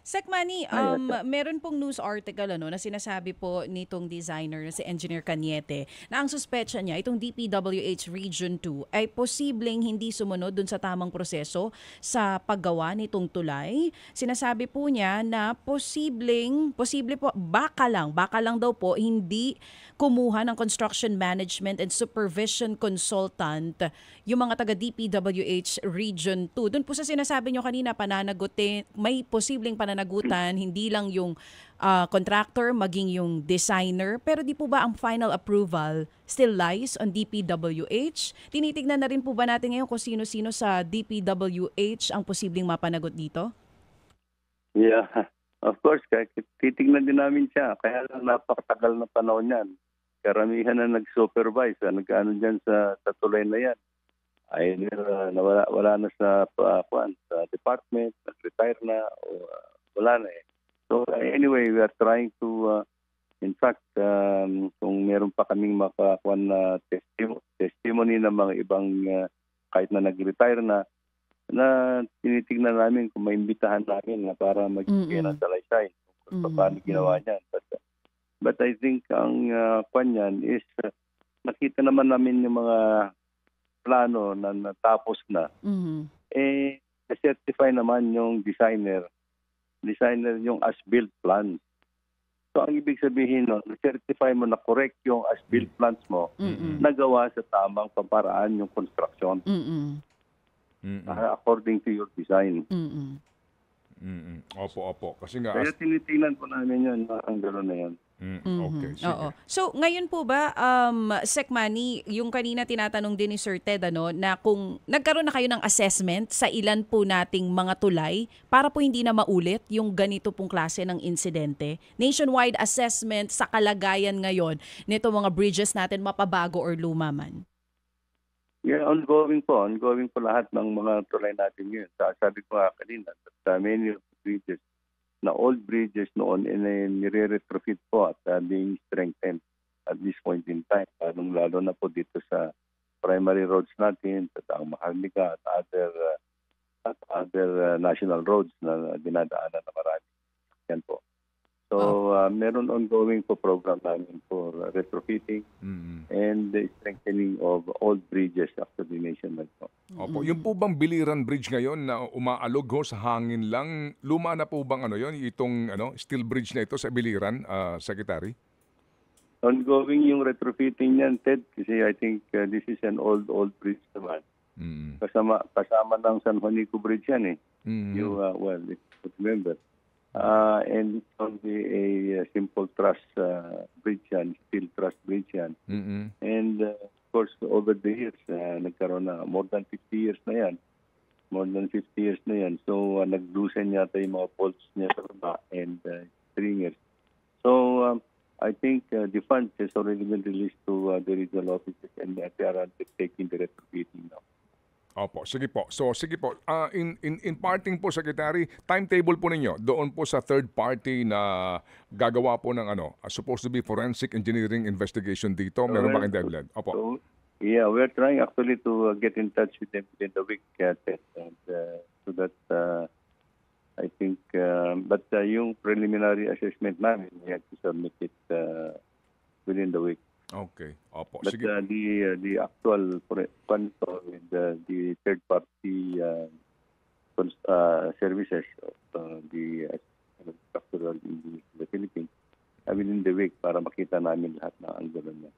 Sek Manny, Ayun. meron pong news article na sinasabi po nitong designer na si Engineer Cañete na ang suspecha niya itong DPWH Region 2 ay posibleng hindi sumunod dun sa tamang proseso sa paggawa nitong tulay. Sinasabi po niya na posible po, baka lang daw po hindi kumuha ng construction management and supervision consultant yung mga taga DPWH Region 2. Doon po sa sinasabi nyo kanina, pananagutin, may posibleng pananagutan, hindi lang yung contractor, maging yung designer. Pero di po ba ang final approval still lies on DPWH? Tinitignan na rin po ba natin ngayon kung sino-sino sa DPWH ang posibleng mapanagot dito? Yeah. Of course, kahit titignan din namin siya. Kaya lang napakatagal na panahon yan. Karamihan na nag-supervise, nag-ano dyan sa tulay na yan. Either wala na sa sa department, nag-retire na, o wala na eh. So anyway, we are trying to, in fact, kung meron pa kaming makakuha na testimony ng mga ibang kahit na nag-retire na tinitignan namin kung maimbitahan namin na para magbigay ng salaysay kung paano ginawa niyan. But I think ang kwan yan is nakita naman namin yung mga plano na natapos na. Certify naman yung designer yung as-built plan. So ang ibig sabihin certify mo na correct yung as-built plans mo, nagawa sa tamang paparaan yung construction. According to your design. Opo. Kasi nga... Kaya tinitingnan po namin yun, ang gano'n na yun. Okay, sige. Oo. So ngayon po ba, Sec Manny, yung kanina tinatanong din ni Sir Ted na kung nagkaroon na kayo ng assessment sa ilan po nating mga tulay para po hindi na maulit yung ganito pong klase ng insidente. Nationwide assessment sa kalagayan ngayon nito mga bridges natin, mapabago or luma man. Yeah, ongoing po lahat ng mga tulay natin ngayon. Sabi ko nga kanina, that many of the bridges, na old bridges noon, nire-retrofit po at being strengthened at this point in time. Lalo na po dito sa primary roads natin, sa Taang Maharlika at other national roads na dinadaanan na marami. Yan po. So, meron ongoing po program namin for retrofitting and the strengthening of old bridges actually nationwide po. Opo, yung po bang Biliran Bridge ngayon na umaalog sa hangin lang, luma na po bang itong steel bridge na ito sa Biliran, Secretary? Ongoing yung retrofitting niyan, Ted, kasi I think this is an old bridge naman. Kasama ng San Juanico Bridge yan eh. You, if you remember. And it's only a simple truss bridge yan, steel truss bridge yan. And of course, over the years, nagkaroon na more than 50 years na yan. So, nag-loosen yata yung mga bolts niya sa baba and stringers. So, I think the funds has already been released to the regional offices and they are undertaking the retrofitting now. Opo, sige po. So, sige po. In parting po, Secretary, timetable po ninyo doon po sa third party na gagawa po ng supposed to be forensic engineering investigation dito. Meron ba kayong deadline? Opo. So, yeah, we're trying actually to get in touch with them within the week, and so that I think, but yung preliminary assessment namin, we have to submit it within the week. Okay. Opo. But Sige. The actual sponsor with the third party services of the structural in the Philippines within the week para makita namin lahat na ang gano'n niya.